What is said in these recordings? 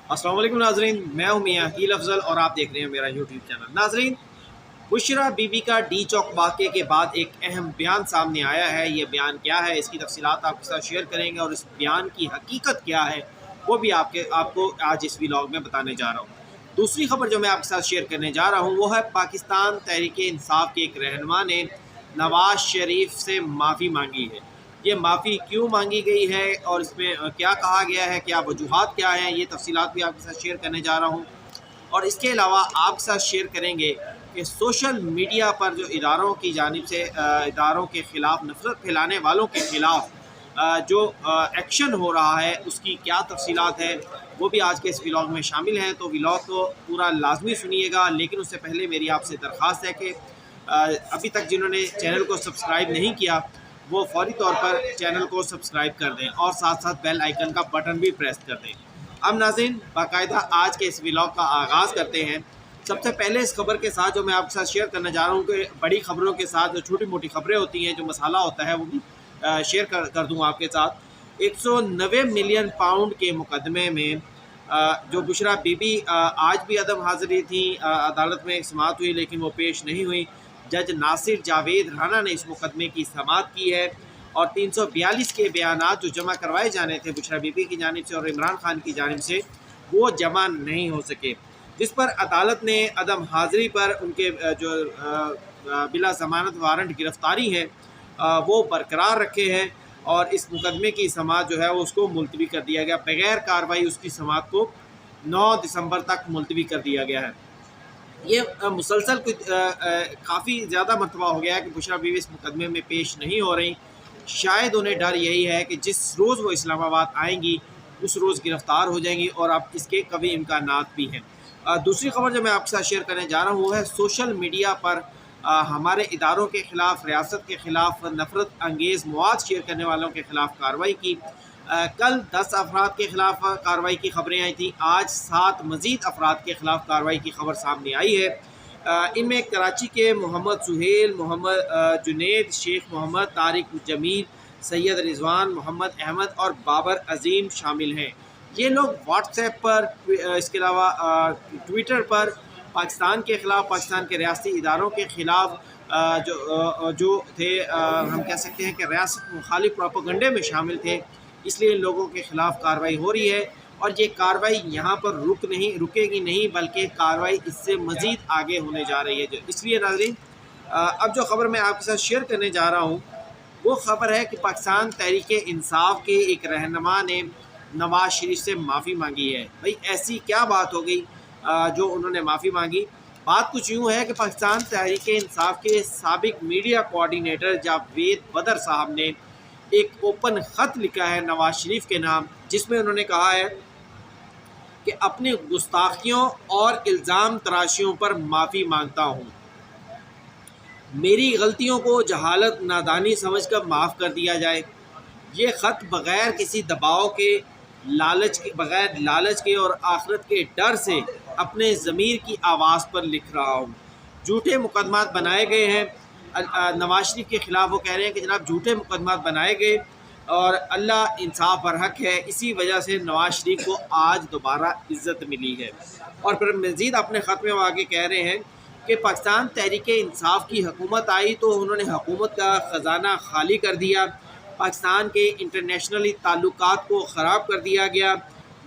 अस्सलाम वालेकुम नाजरीन, मैं हूं मियां हील अफजल और आप देख रहे हैं मेरा यूट्यूब चैनल। नाजरीन, बुशरा बीबी का डी चौक वाक़े के बाद एक अहम बयान सामने आया है। ये बयान क्या है, इसकी तफसीलात आपके साथ शेयर करेंगे और इस बयान की हकीकत क्या है वो भी आपको आज इस व्लॉग में बताने जा रहा हूँ। दूसरी खबर जो मैं आपके साथ शेयर करने जा रहा हूँ वो है पाकिस्तान तहरीक इंसाफ के एक रहनुमा ने नवाज शरीफ से माफ़ी मांगी है। ये माफ़ी क्यों मांगी गई है और इसमें क्या कहा गया है, क्या वजूहात क्या हैं, ये तफसीलात भी आपके साथ शेयर करने जा रहा हूँ। और इसके अलावा आपके साथ शेयर करेंगे कि सोशल मीडिया पर जो इदारों की जानिब से इदारों के ख़िलाफ़ नफ़रत फैलाने वालों के ख़िलाफ़ जो एक्शन हो रहा है उसकी क्या तफसीलात है वो भी आज के इस व्लॉग में शामिल हैं। तो व्लॉग को पूरा लाजमी सुनिएगा, लेकिन उससे पहले मेरी आपसे दरख्वास्त है कि अभी तक जिन्होंने चैनल को सब्सक्राइब नहीं किया वो फौरी तौर पर चैनल को सब्सक्राइब कर दें और साथ साथ बेल आइकन का बटन भी प्रेस कर दें। अब नाज़रीन, बाकायदा आज के इस व्लॉग का आगाज़ करते हैं। सबसे पहले इस खबर के साथ जो मैं आपके साथ शेयर करने जा रहा हूँ कि बड़ी खबरों के साथ जो छोटी मोटी खबरें होती हैं, जो मसाला होता है, वो भी शेयर कर दूँ आपके साथ। 190 मिलियन पाउंड के मुकदमे में जो बुशरा बीबी आज भी अदम हाज़िरी थी, अदालत में समाअत हुई लेकिन वो पेश नहीं हुई। जज नासिर जावेद राना ने इस मुकदमे की समाअत की है और 342 के बयानात जो जमा करवाए जाने थे बुशरा बीबी की जानिब से और इमरान खान की जानिब से वो जमा नहीं हो सके, जिस पर अदालत ने अदम हाज़िरी पर उनके जो बिला ज़मानत वारंट गिरफ़्तारी है वो बरकरार रखे हैं और इस मुकदमे की समाअत जो है वो उसको मुलतवी कर दिया गया। बगैर कार्रवाई उसकी समाअत को 9 दिसंबर तक मुलतवी कर दिया गया है। ये मुसलसल काफ़ी ज़्यादा मरतबा हो गया है कि बुशरा बीवी इस मुकदमे में पेश नहीं हो रही। शायद उन्हें डर यही है कि जिस रोज़ वो इस्लामाबाद आएंगी उस रोज़ गिरफ़्तार हो जाएंगी और अब इसके कभी इम्कानात भी हैं। दूसरी खबर जो मैं आपके साथ शेयर करने जा रहा हूँ वो है सोशल मीडिया पर हमारे इदारों के ख़िलाफ़, रियासत के ख़िलाफ़ नफ़रत अंगेज़ मवाद शेयर करने वालों के ख़िलाफ़ कार्रवाई की। कल 10 अफराद के ख़िलाफ़ कार्रवाई की खबरें आई थी, आज 7 मज़ीद अफराद के ख़िलाफ़ कार्रवाई की खबर सामने आई है। इनमें कराची के मोहम्मद सुहेल, मोहम्मद जुनैद, शेख मोहम्मद, तारिक जमील, सैयद रिजवान, मोहम्मद अहमद और बाबर अजीम शामिल हैं। ये लोग व्हाट्सएप पर, इसके अलावा ट्विटर पर पाकिस्तान के ख़िलाफ़, पाकिस्तान के रियासती इदारों के ख़िलाफ़ जो थे, हम कह सकते हैं कि रियासत मुखालिफ प्रोपेगेंडे में शामिल थे, इसलिए लोगों के ख़िलाफ़ कार्रवाई हो रही है। और ये कार्रवाई यहाँ पर रुकेगी नहीं बल्कि कार्रवाई इससे मज़ीद आगे होने जा रही है। इसलिए नाज़रीन, अब जो ख़बर मैं आपके साथ शेयर करने जा रहा हूँ वो ख़बर है कि पाकिस्तान तहरीक इंसाफ के एक रहनुमा ने नवाज शरीफ से माफ़ी मांगी है। भाई ऐसी क्या बात हो गई जो उन्होंने माफ़ी मांगी? बात कुछ यूँ है कि पाकिस्तान तहरीक इंसाफ के साबिक मीडिया कोऑर्डिनेटर जावेद बदर साहब ने एक ओपन ख़त लिखा है नवाज शरीफ के नाम, जिसमें उन्होंने कहा है कि अपनी गुस्ताखियों और इल्ज़ाम तराशियों पर माफ़ी मांगता हूँ। मेरी गलतियों को जहालत, नादानी समझकर माफ़ कर दिया जाए। ये ख़त बग़ैर किसी दबाव के, बग़ैर लालच के और आखिरत के डर से अपने ज़मीर की आवाज़ पर लिख रहा हूँ। झूठे मुकदमात बनाए गए हैं नवाज शरीफ के ख़िलाफ़। वो कह रहे हैं कि जनाब झूठे मुकदमात बनाए गए और अल्लाह इंसाफ पर हक है, इसी वजह से नवाज शरीफ को आज दोबारा इज़्ज़त मिली है। और फिर मज़ीद अपने ख़त में वो आगे कह रहे हैं कि पाकिस्तान तहरीक इंसाफ की हुकूमत आई तो उन्होंने हुकूमत का ख़जाना खाली कर दिया, पाकिस्तान के इंटरनेशनली ताल्लुकात को ख़राब कर दिया गया।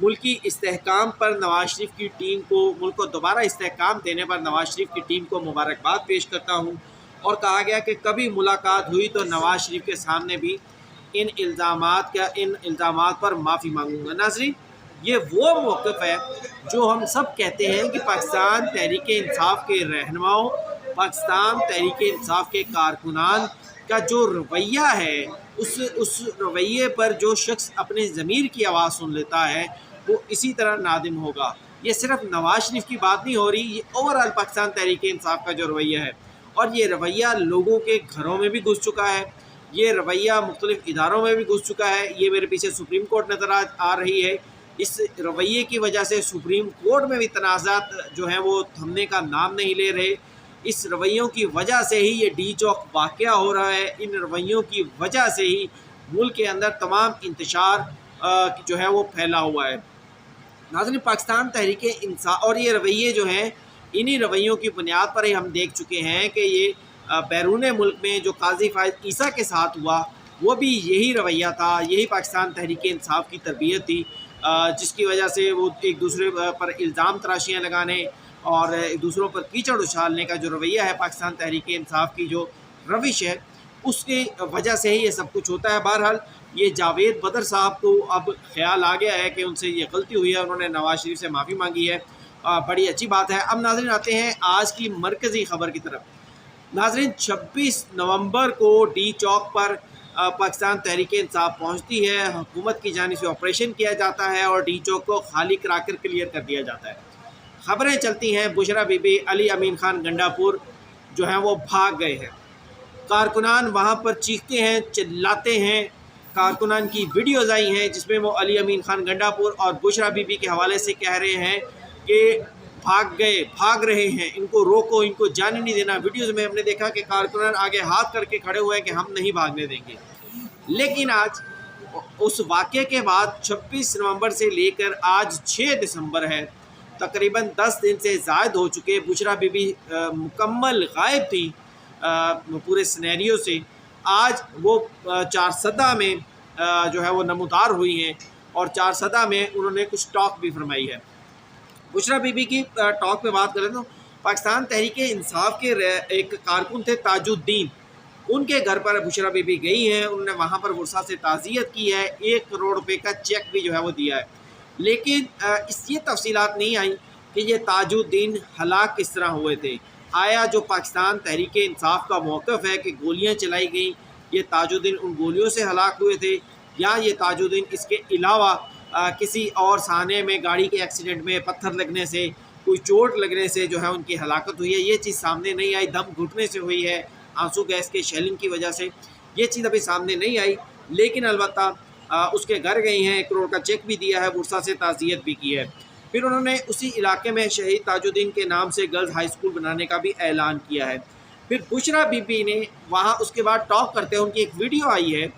मुल्की इस्तेहकाम पर नवाज शरीफ की टीम को, मुल्क को दोबारा इस्तेहकाम देने पर नवाज शरीफ की टीम को मुबारकबाद पेश करता हूँ। और कहा गया कि कभी मुलाकात हुई तो नवाज शरीफ के सामने भी इन इल्ज़ामात पर माफ़ी मांगूंगा। नाज़रीन, ये वो मौक़िफ़ है जो हम सब कहते हैं कि पाकिस्तान तहरीक इंसाफ के रहनुमाओं, पाकिस्तान तहरीक इंसाफ के कारकुनान का जो रवैया है उस रवैये पर जो शख्स अपने ज़मीर की आवाज़ सुन लेता है वो इसी तरह नादिम होगा। ये सिर्फ नवाज शरीफ की बात नहीं हो रही, ये ओवरऑल पाकिस्तान तहरीक इंसाफ का जो रवैया है, और ये रवैया लोगों के घरों में भी घुस चुका है, ये रवैया मुख्तलिफ़ इदारों में भी घुस चुका है। ये मेरे पीछे सुप्रीम कोर्ट नज़र आ रही है। इस रवैये की वजह से सुप्रीम कोर्ट में भी तनाज़ात जो हैं वो थमने का नाम नहीं ले रहे। इस रवैयों की वजह से ही ये डी चौक वाक़या हो रहा है। इन रवैयों की वजह से ही मुल्क के अंदर तमाम इंतशार जो है वो फैला हुआ है। नाज़रीन, पाकिस्तान तहरीक इंसाफ और ये रवैये जो हैं, इन्हीं रवैयों की बुनियाद पर ही हम देख चुके हैं कि ये बैरून मुल्क में जो काजी फायद ईसा के साथ हुआ वो भी यही रवैया था, यही पाकिस्तान तहरीक इंसाफ की तरबियत थी, जिसकी वजह से वो एक दूसरे पर इल्ज़ाम तराशियाँ लगाने और एक दूसरों पर कीचड़ उछालने का जो रवैया है पाकिस्तान तहरीक इंसाफ की जो रविश है, उसकी वजह से ही ये सब कुछ होता है। बहरहाल ये जावेद बदर साहब को अब ख्याल आ गया है कि उनसे ये गलती हुई है, उन्होंने नवाज शरीफ से माफ़ी मांगी है, बड़ी अच्छी बात है। अब नाज़रीन आते हैं आज की मरकज़ी ख़बर की तरफ। नाज़रीन, 26 नवंबर को डी चौक पर पाकिस्तान तहरीक इंसाफ पहुंचती है, हुकूमत की जानिब से ऑपरेशन किया जाता है और डी चौक को खाली कराकर क्लियर कर दिया जाता है। ख़बरें चलती हैं बुशरा बीबी, अली अमीन खान गंडापुर जो हैं वो भाग गए हैं। कारकुनान वहाँ पर चीखते हैं, चिल्लाते हैं। कारकुनान की वीडियोज़ आई हैं जिसमें वो अली अमीन खान गंडापुर और बुशरा बीबी के हवाले से कह रहे हैं कि भाग रहे हैं, इनको रोको, इनको जाने नहीं देना। वीडियोज़ में हमने देखा कि कारकुनान आगे हाथ करके खड़े हुए हैं कि हम नहीं भागने देंगे। लेकिन आज उस वाक़े के बाद 26 नवंबर से लेकर आज 6 दिसंबर है, तकरीबन 10 दिन से ज़ायद हो चुके। बुशरा बीबी मुकम्मल गायब थी पूरे सिनेरियो से। आज वो चारसदा में जो है वो नमूदार हुई हैं और चारसदा में उन्होंने कुछ टॉक भी फरमाई है। बुशरा बीबी की टॉक पे बात करें तो पाकिस्तान तहरीक इंसाफ के एक कारकुन थे ताजुद्दीन, उनके घर पर बुशरा बीबी गई हैं। उन्होंने वहाँ पर वर्षा से ताज़ियत की है, 1 करोड़ रुपए का चेक भी जो है वो दिया है। लेकिन ये तफसीलात नहीं आई कि ये ताजुद्दीन हलाक किस तरह हुए थे। आया जो पाकिस्तान तहरीक इंसाफ का मौक़िफ़ है कि गोलियाँ चलाई गई, ये ताजुद्दीन उन गोलियों से हलाक हुए थे या ये ताजुद्दीन इसके अलावा किसी और साने में गाड़ी के एक्सीडेंट में पत्थर लगने से, कोई चोट लगने से जो है उनकी हलाकत हुई है। ये चीज़ सामने नहीं आई। दम घुटने से हुई है, आंसू गैस के शेलिंग की वजह से, ये चीज़ अभी सामने नहीं आई। लेकिन अलबत्ता उसके घर गई हैं, 1 करोड़ का चेक भी दिया है, वर्षा से ताज़ियत भी की है। फिर उन्होंने उसी इलाके में शहीद ताजुद्दीन के नाम से गर्ल्स हाई स्कूल बनाने का भी ऐलान किया है। फिर बुशरा बीबी ने वहाँ उसके बाद टॉक करते हैं, उनकी एक वीडियो आई है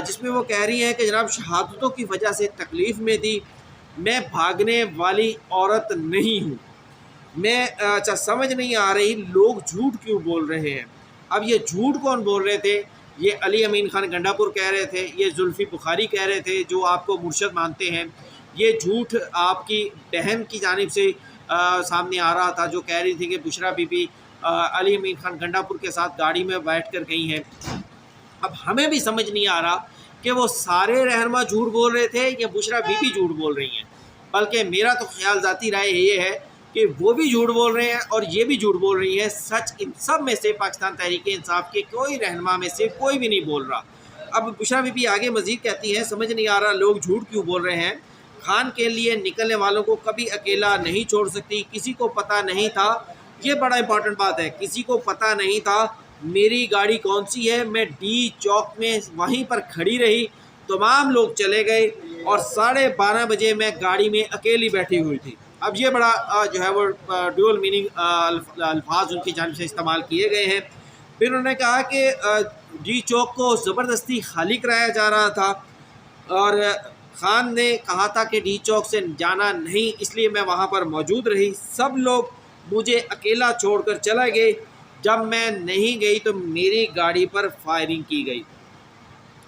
जिसमें वो कह रही हैं कि जनाब शहादतों की वजह से तकलीफ़ में थी, मैं भागने वाली औरत नहीं हूँ। मैं अच्छा समझ नहीं आ रही लोग झूठ क्यों बोल रहे हैं। अब ये झूठ कौन बोल रहे थे? ये अली अमीन खान गंडापुर कह रहे थे, ये जुल्फ़ी बुखारी कह रहे थे जो आपको मुर्शद मानते हैं। ये झूठ आपकी बहन की जानिब से सामने आ रहा था जो कह रही थी कि बुशरा बीबी अली अमीन खान गंडापुर के साथ गाड़ी में बैठ कर गई हैं। अब हमें भी समझ नहीं आ रहा कि वो सारे रहनुमा झूठ बोल रहे थे या बुशरा बीबी झूठ बोल रही हैं। बल्कि मेरा तो ख्याल ज़ाती राय ये है कि वो भी झूठ बोल रहे हैं और ये भी झूठ बोल रही है। सच इन सब में से पाकिस्तान तहरीक इंसाफ के कोई रहनुमा में से कोई भी नहीं बोल रहा। अब बुशरा बीबी आगे मज़ीद कहती हैं, समझ नहीं आ रहा लोग झूठ क्यों बोल रहे हैं। खान के लिए निकलने वालों को कभी अकेला नहीं छोड़ सकती, किसी को पता नहीं था। ये बड़ा इंपॉर्टेंट बात है, किसी को पता नहीं था मेरी गाड़ी कौन सी है। मैं डी चौक में वहीं पर खड़ी रही, तमाम लोग चले गए और 12:30 बजे मैं गाड़ी में अकेली बैठी हुई थी। अब ये बड़ा जो है वो ड्यूअल मीनिंग अल्फाज उनकी जानिब से इस्तेमाल किए गए हैं। फिर उन्होंने कहा कि डी चौक को ज़बरदस्ती खाली कराया जा रहा था और खान ने कहा था कि डी चौक से जाना नहीं, इसलिए मैं वहाँ पर मौजूद रही। सब लोग मुझे अकेला छोड़कर चले गए। जब मैं नहीं गई तो मेरी गाड़ी पर फायरिंग की गई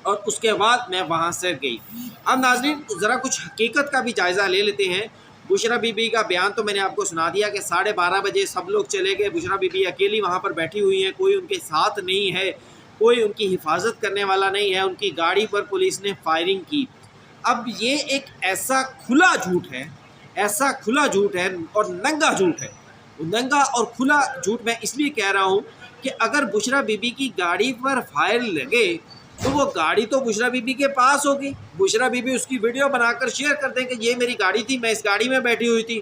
और उसके बाद मैं वहाँ से गई। अब नाज़रीन ज़रा कुछ हकीकत का भी जायज़ा ले लेते हैं। बुशरा बीबी का बयान तो मैंने आपको सुना दिया कि 12:30 बजे सब लोग चले गए, बुशरा बीबी अकेली वहाँ पर बैठी हुई हैं, कोई उनके साथ नहीं है, कोई उनकी हिफाजत करने वाला नहीं है। उनकी गाड़ी पर पुलिस ने फायरिंग की। अब ये एक ऐसा खुला झूठ है, ऐसा खुला झूठ है और नंगा झूठ है। नंगा और खुला झूठ मैं इसलिए कह रहा हूँ कि अगर बुशरा बीबी की गाड़ी पर फायर लगे तो वो गाड़ी तो बुशरा बीबी के पास होगी। बुशरा बीबी उसकी वीडियो बनाकर शेयर कर दें कि ये मेरी गाड़ी थी, मैं इस गाड़ी में बैठी हुई थी।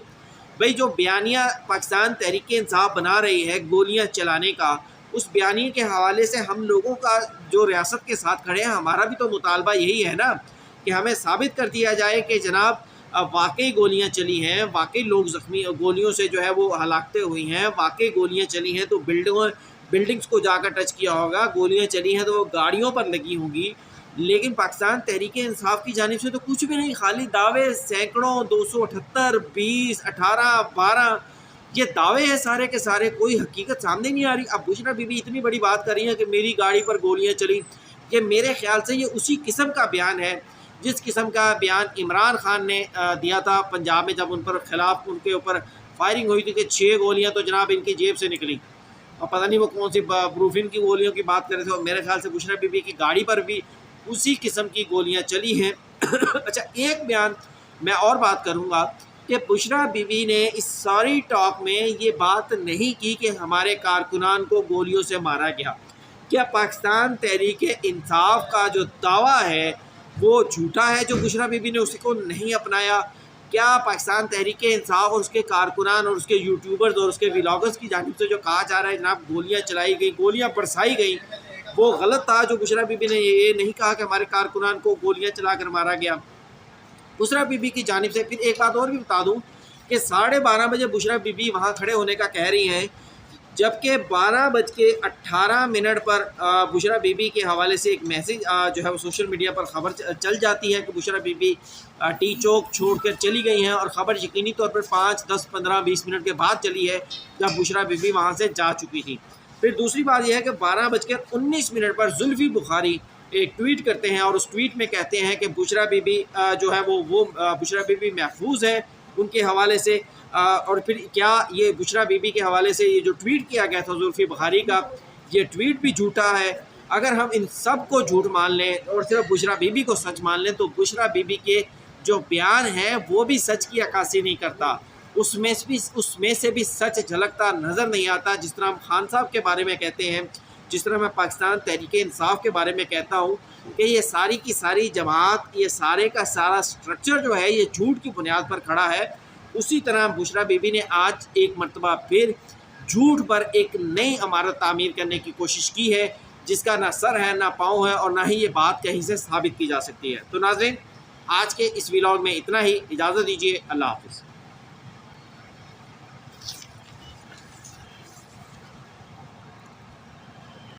भाई जो बयानिया पाकिस्तान तहरीक इंसाफ बना रही है गोलियाँ चलाने का, उस बयानिए के हवाले से हम लोगों का जो रियासत के साथ खड़े हैं, हमारा भी तो मुतालबा यही है ना कि हमें साबित कर दिया जाए कि जनाब वाकई गोलियां चली हैं, वाकई लोग ज़ख्मी गोलियों से जो है वो हलाकतें हुई हैं, वाकई गोलियां चली हैं तो बिल्डिंग्स को जाकर टच किया होगा, गोलियां चली हैं तो वो गाड़ियों पर लगी होंगी, لیکن پاکستان تحریک انصاف کی جانب سے تو کچھ بھی نہیں، خالی دعوے سینکڑوں، 278، 20، 18، 12 یہ دعوے ہیں سارے کے سارے، کوئی حقیقت سامنے نہیں آ رہی۔ اب بشریٰ بی بی اتنی بڑی بات کر رہی ہیں کہ میری گاڑی پر گولیاں چلی، یہ میرے خیال سے یہ اسی قسم کا بیان ہے جس قسم کا بیان عمران خان نے دیا تھا پنجاب میں، جب ان پر خلاف ان کے اوپر فائرنگ ہوئی تھی کہ 6 گولیاں تو جناب ان کی جیب سے نکلی، اور پتہ نہیں وہ کون سی بروفن کی گولیوں کی بات کر رہے تھے، اور میرے خیال سے بشریٰ بی بی کی گاڑی پر بھی اسی قسم کی گولیاں چلی ہیں۔ اچھا، ایک بیان میں اور بات کروں گا کہ بشریٰ بی بی نے اس ساری ٹاک میں یہ بات نہیں کی کہ ہمارے کارکنان کو گولیوں سے مارا گیا۔ کیا پاکستان تحریک انصاف کا جو دعویٰ ہے وہ جھوٹا ہے جو بشریٰ بی بی نے اسی کو نہیں اپنایا؟ کیا پاکستان تحریک انصاف اور اس کے کارکنان اور اس کے یوٹیوبرز اور اس کے ولاگرز کی جانب سے جو کہا جا رہا ہے جناب گولیاں چلائی گئی، گولیاں برسائی گئیں، وہ غلط تھا؟ جو بشریٰ بی بی نے یہ نہیں کہا کہ ہمارے کارکنان کو گولیاں چلا کر مارا گیا۔ بشریٰ بی بی کی جانب سے پھر ایک بات اور بھی بتا دوں کہ 12:30 بجے بشریٰ بی بی وہاں کھڑے ہونے کا کہہ رہی ہیں، جبکہ 12:18 پر بشریٰ بی بی کے حوالے سے ایک میسیج جو ہے وہ سوشل میڈیا پر خبر چل جاتی ہے کہ بشریٰ بی بی ٹی چوک چھوڑ کر چلی گئی ہیں، اور خبر یقینی طور پر 5، 10، 15، 20 منٹ کے بعد چلی ہے جب بشریٰ بی بی وہاں سے جا چکی تھی۔ پھر دوسری بات یہ ہے کہ 12:19 پر زلفی بخاری ایک ٹویٹ کرتے ہیں، اور اس ٹویٹ میں کہتے ہیں کہ بشریٰ بی بی جو ہے وہ بشریٰ بی بی محفوظ ہے ان کے حوالے سے۔ اور پھر کیا یہ بشریٰ بی بی کے حوالے سے یہ جو ٹویٹ کیا گیا تھا زلفی بخاری کا، یہ ٹویٹ بھی جھوٹا ہے؟ اگر ہم ان سب کو جھوٹ مان لیں اور صرف بشریٰ بی بی کو سچ مان لیں تو بشریٰ بی بی کے جو بیان ہیں وہ بھی سچ کی عکاسی نہیں کرتا، اس میں سے بھی سچ جھلکتا نظر نہیں آتا۔ جس طرح ہم خان صاحب کے بارے میں کہتے ہیں، جس طرح میں پاکستان تحریک انصاف کے بارے میں کہتا ہوں کہ یہ ساری کی ساری جماعت، یہ سارے کا سارا سٹرکچر جو ہے یہ جھوٹ کی بنیاد پر کھڑا ہے، اسی طرح بشریٰ بی بی نے آج ایک مرتبہ پھر جھوٹ پر ایک نئی عمارت تعمیر کرنے کی کوشش کی ہے جس کا نہ سر ہے، نہ پاؤں ہے، اور نہ ہی یہ بات کہیں سے ثابت کی جا سکتی ہے۔ تو ناظرین، آج کے اس ویلاگ میں اتنا ہی، اجازت دیجیے، اللہ حافظ۔